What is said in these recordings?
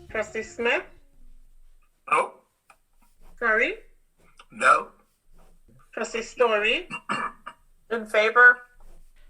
Trustee Smith? No. Curry? No. Trustee Story? In favor?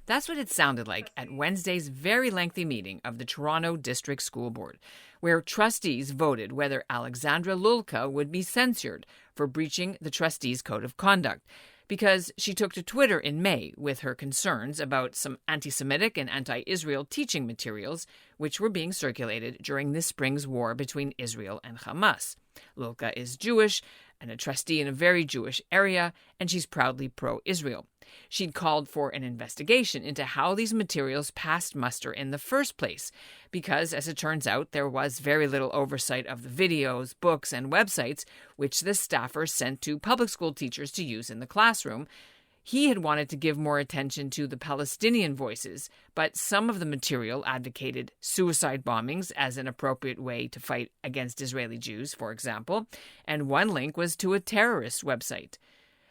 That's what it sounded like at Wednesday's very lengthy meeting of the Toronto District School Board, where trustees voted whether Alexandra Lulka would be censured for breaching the trustees' code of conduct, because she took to Twitter in May with her concerns about some anti-Semitic and anti-Israel teaching materials which were being circulated during this spring's war between Israel and Hamas. Lulka is Jewish and a trustee in a very Jewish area, and she's proudly pro-Israel. She'd called for an investigation into how these materials passed muster in the first place, because, as it turns out, there was very little oversight of the videos, books, and websites which the staffer sent to public school teachers to use in the classroom. He had wanted to give more attention to the Palestinian voices, but some of the material advocated suicide bombings as an appropriate way to fight against Israeli Jews, for example, and one link was to a terrorist website.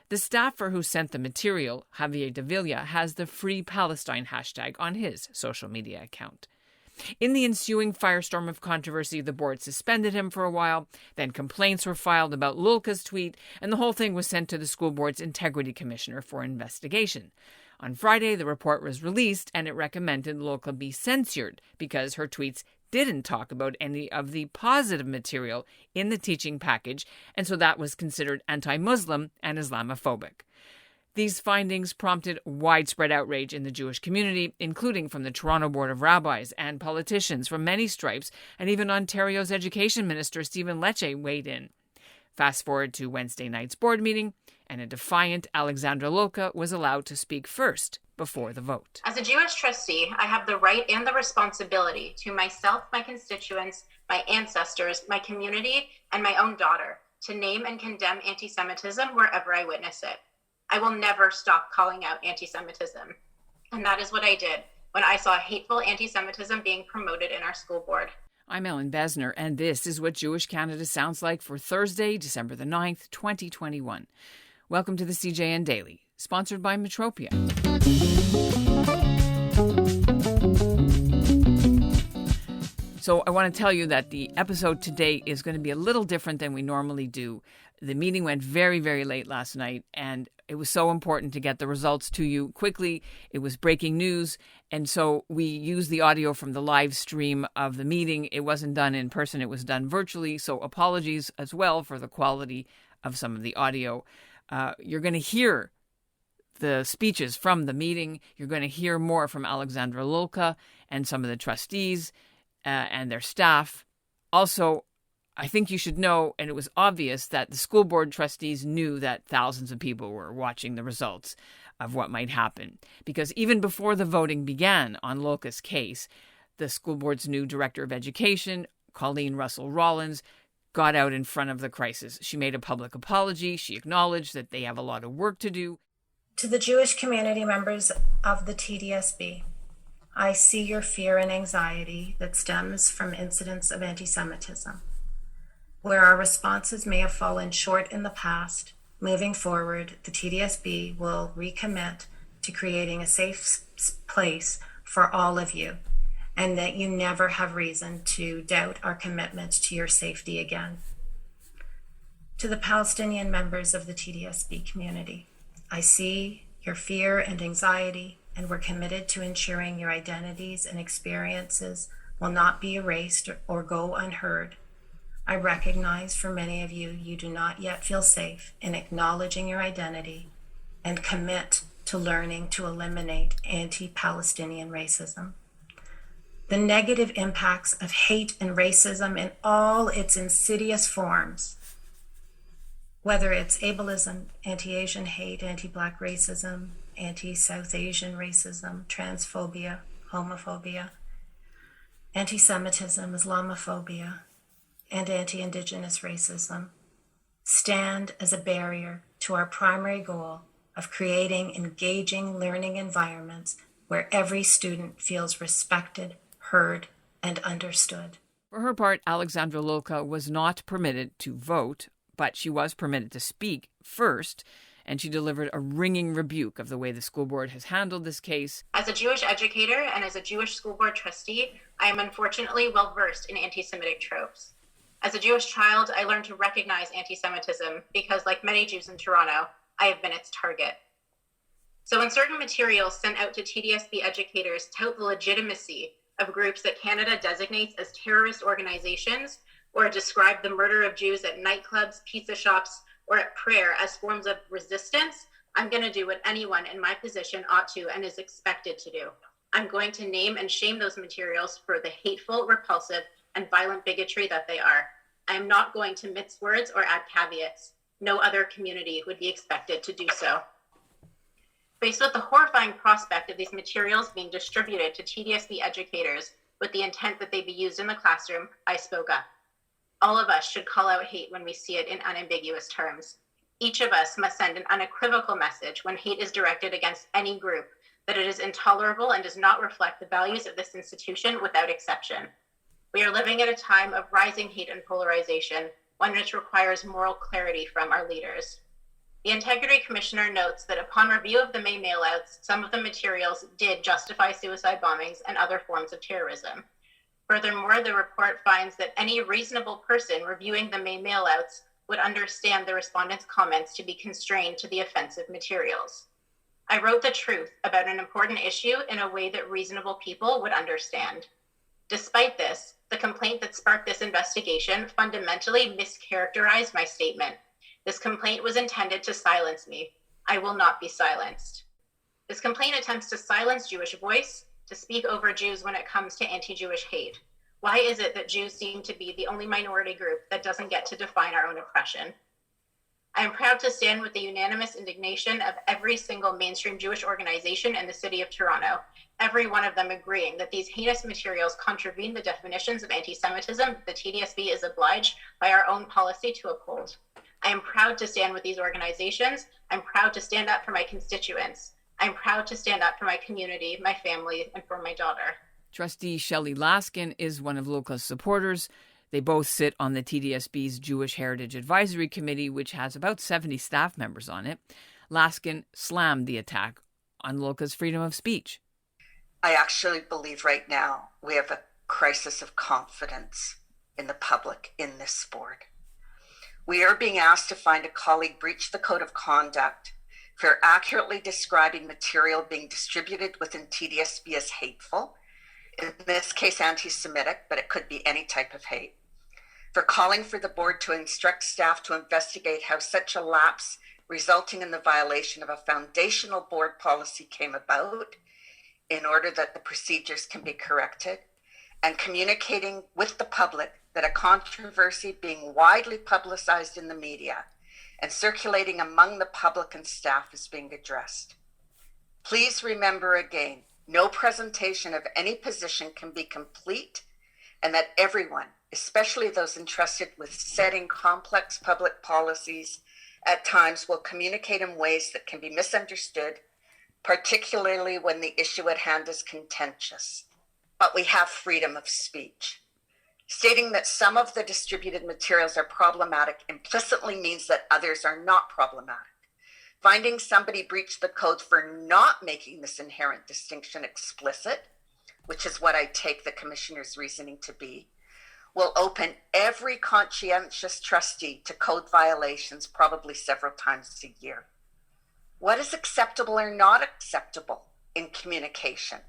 The staffer who sent the material, Javier Dávila, has the Free Palestine hashtag on his social media account. In the ensuing firestorm of controversy, the board suspended him for a while, then complaints were filed about Lulka's tweet, and the whole thing was sent to the school board's integrity commissioner for investigation. On Friday, the report was released, and it recommended Lulka be censured because her tweets didn't talk about any of the positive material in the teaching package, and so that was considered anti-Muslim and Islamophobic. These findings prompted widespread outrage in the Jewish community, including from the Toronto Board of Rabbis and politicians from many stripes, and even Ontario's Education Minister Stephen Lecce weighed in. Fast forward to Wednesday night's board meeting, and a defiant Alexandra Lulka was allowed to speak first before the vote. As a Jewish trustee, I have the right and the responsibility to myself, my constituents, my ancestors, my community, and my own daughter to name and condemn anti-Semitism wherever I witness it. I will never stop calling out anti-Semitism. And that is what I did when I saw hateful anti-Semitism being promoted in our school board. I'm Ellen Besner, and this is what Jewish Canada sounds like for Thursday, December the 9th, 2021. Welcome to the CJN Daily, sponsored by Metropia. So I want to tell you that the episode today is going to be a little different than we normally do. The meeting went very, very late last night, and it was so important to get the results to you quickly. It was breaking news, and so we used the audio from the live stream of the meeting. It wasn't done in person, it was done virtually, so apologies as well for the quality of some of the audio. You're going to hear the speeches from the meeting. You're going to hear more from Alexandra Lulka and some of the trustees and their staff. Also, I think you should know, and it was obvious, that the school board trustees knew that thousands of people were watching the results of what might happen. Because even before the voting began on Lulka's case, the school board's new director of education, Colleen Russell-Rollins, got out in front of the crisis. She made a public apology. She acknowledged that they have a lot of work to do. To the Jewish community members of the TDSB, I see your fear and anxiety that stems from incidents of anti-Semitism. Where our responses may have fallen short in the past, moving forward, the TDSB will recommit to creating a safe place for all of you, and that you never have reason to doubt our commitment to your safety again. To the Palestinian members of the TDSB community, I see your fear and anxiety, and we're committed to ensuring your identities and experiences will not be erased or go unheard. I recognize for many of you, you do not yet feel safe in acknowledging your identity and commit to learning to eliminate anti-Palestinian racism. The negative impacts of hate and racism in all its insidious forms, whether it's ableism, anti-Asian hate, anti-Black racism, anti-South Asian racism, transphobia, homophobia, anti-Semitism, Islamophobia, and anti-Indigenous racism, stand as a barrier to our primary goal of creating engaging learning environments where every student feels respected, heard, and understood. For her part, Alexandra Lulka was not permitted to vote, But she was permitted to speak first, and she delivered a ringing rebuke of the way the school board has handled this case. As a Jewish educator and as a Jewish school board trustee, I am unfortunately well versed in anti-Semitic tropes. As a Jewish child, I learned to recognize anti-Semitism because, like many Jews in Toronto, I have been its target. So when certain materials sent out to TDSB educators tout the legitimacy of groups that Canada designates as terrorist organizations, or describe the murder of Jews at nightclubs, pizza shops, or at prayer as forms of resistance, I'm going to do what anyone in my position ought to and is expected to do. I'm going to name and shame those materials for the hateful, repulsive, and violent bigotry that they are. I am not going to mince words or add caveats. No other community would be expected to do so. Faced with the horrifying prospect of these materials being distributed to TDSB educators with the intent that they be used in the classroom, I spoke up. All of us should call out hate when we see it in unambiguous terms. Each of us must send an unequivocal message when hate is directed against any group, that it is intolerable and does not reflect the values of this institution without exception. We are living at a time of rising hate and polarization, one which requires moral clarity from our leaders. The Integrity Commissioner notes that upon review of the May mailouts, some of the materials did justify suicide bombings and other forms of terrorism. Furthermore, the report finds that any reasonable person reviewing the May mailouts would understand the respondents' comments to be constrained to the offensive materials. I wrote the truth about an important issue in a way that reasonable people would understand. Despite this, the complaint that sparked this investigation fundamentally mischaracterized my statement. This complaint was intended to silence me. I will not be silenced. This complaint attempts to silence Jewish voice, to speak over Jews when it comes to anti-Jewish hate. Why is it that Jews seem to be the only minority group that doesn't get to define our own oppression? I am proud to stand with the unanimous indignation of every single mainstream Jewish organization in the city of Toronto, every one of them agreeing that these heinous materials contravene the definitions of anti-Semitism the TDSB is obliged by our own policy to uphold. I am proud to stand with these organizations. I'm proud to stand up for my constituents. I'm proud to stand up for my community, my family, and for my daughter. Trustee Shelley Laskin is one of Lulka's supporters. They both sit on the TDSB's Jewish Heritage Advisory Committee, which has about 70 staff members on it. Laskin slammed the attack on Lulka's freedom of speech. I actually believe right now we have a crisis of confidence in the public in this board. We are being asked to find a colleague breach the code of conduct for accurately describing material being distributed within TDSB as hateful, in this case anti-Semitic, but it could be any type of hate, for calling for the board to instruct staff to investigate how such a lapse resulting in the violation of a foundational board policy came about in order that the procedures can be corrected, and communicating with the public that a controversy being widely publicized in the media and circulating among the public and staff is being addressed. Please remember again, no presentation of any position can be complete, and that everyone, especially those entrusted with setting complex public policies, at times will communicate in ways that can be misunderstood, particularly when the issue at hand is contentious. But we have freedom of speech. Stating that some of the distributed materials are problematic implicitly means that others are not problematic. Finding somebody breached the code for not making this inherent distinction explicit, which is what I take the commissioner's reasoning to be, will open every conscientious trustee to code violations probably several times a year. What is acceptable or not acceptable in communication?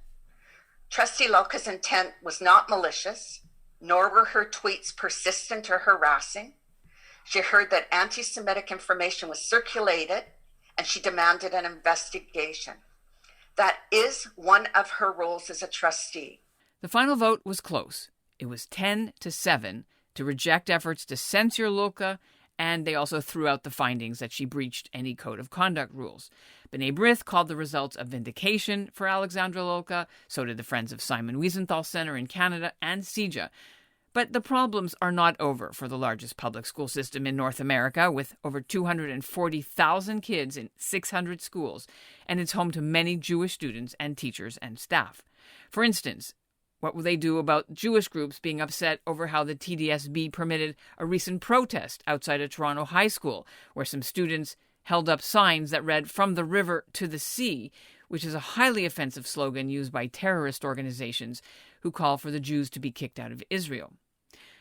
Trustee Lulka's intent was not malicious, nor were her tweets persistent or harassing. She heard that anti-Semitic information was circulated, and she demanded an investigation. That is one of her roles as a trustee. The final vote was close. It was 10-7 to reject efforts to censure Lulka, and they also threw out the findings that she breached any code of conduct rules. B'nai B'rith called the results a vindication for Alexandra Lulka, so did the Friends of Simon Wiesenthal Center in Canada and CIJA. But the problems are not over for the largest public school system in North America, with over 240,000 kids in 600 schools, and it's home to many Jewish students and teachers and staff. For instance, What will they do about Jewish groups being upset over how the TDSB permitted a recent protest outside a Toronto high school, where some students held up signs that read "From the river to the sea," which is a highly offensive slogan used by terrorist organizations who call for the Jews to be kicked out of Israel?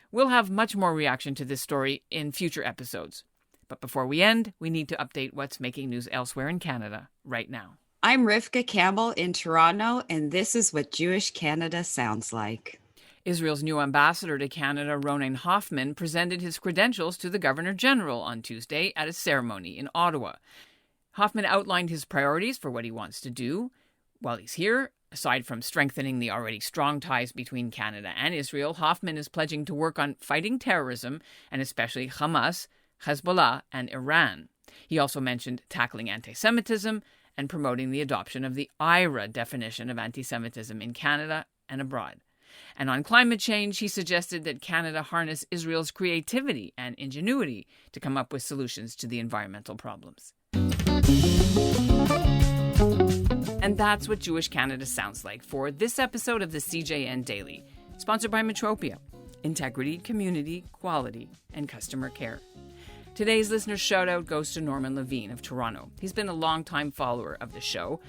We'll have much more reaction to this story in future episodes. But before we end, we need to update what's making news elsewhere in Canada right now. I'm Rivka Campbell in Toronto, and this is what Jewish Canada sounds like. Israel's new ambassador to Canada, Ronen Hoffman, presented his credentials to the Governor-General on Tuesday at a ceremony in Ottawa. Hoffman outlined his priorities for what he wants to do while he's here. Aside from strengthening the already strong ties between Canada and Israel, Hoffman is pledging to work on fighting terrorism, and especially Hamas, Hezbollah, and Iran. He also mentioned tackling anti-Semitism and promoting the adoption of the IRA definition of anti-Semitism in Canada and abroad. And on climate change, he suggested that Canada harness Israel's creativity and ingenuity to come up with solutions to the environmental problems. And that's what Jewish Canada sounds like for this episode of the CJN Daily, sponsored by Metropia. Integrity, community, quality, and customer care. Today's listener shout-out goes to Norman Levine of Toronto. He's been a long-time follower of the show,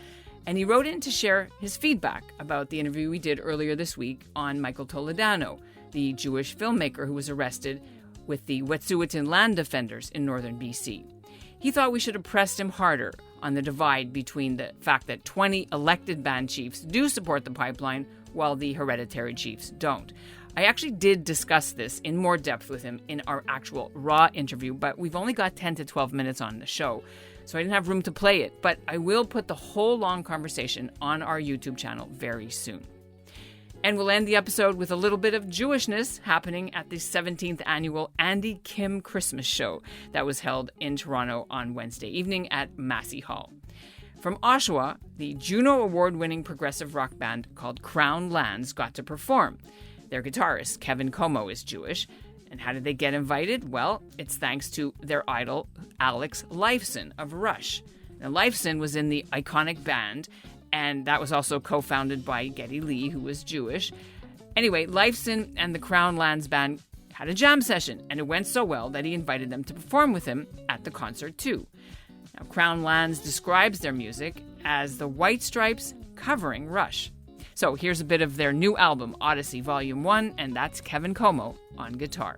and he wrote in to share his feedback about the interview we did earlier this week on Michael Toledano, the Jewish filmmaker who was arrested with the Wet'suwet'en land defenders in northern BC. He thought we should have pressed him harder on the divide between the fact that 20 elected band chiefs do support the pipeline while the hereditary chiefs don't. I actually did discuss this in more depth with him in our actual raw interview, but we've only got 10 to 12 minutes on the show, so I didn't have room to play it, but I will put the whole long conversation on our YouTube channel very soon. And we'll end the episode with a little bit of Jewishness happening at the 17th annual Andy Kim Christmas show that was held in Toronto on Wednesday evening at Massey Hall. From Oshawa, the Juno Award-winning progressive rock band called Crown Lands got to perform. Their guitarist, Kevin Como, is Jewish. And how did they get invited? Well, it's thanks to their idol, Alex Lifeson of Rush. Now, Lifeson was in the iconic band, and that was also co-founded by Geddy Lee, who was Jewish. Anyway, Lifeson and the Crown Lands band had a jam session, and it went so well that he invited them to perform with him at the concert too. Now, Crown Lands describes their music as the White Stripes covering Rush. So here's a bit of their new album, Odyssey Volume 1, and that's Kevin Como on guitar.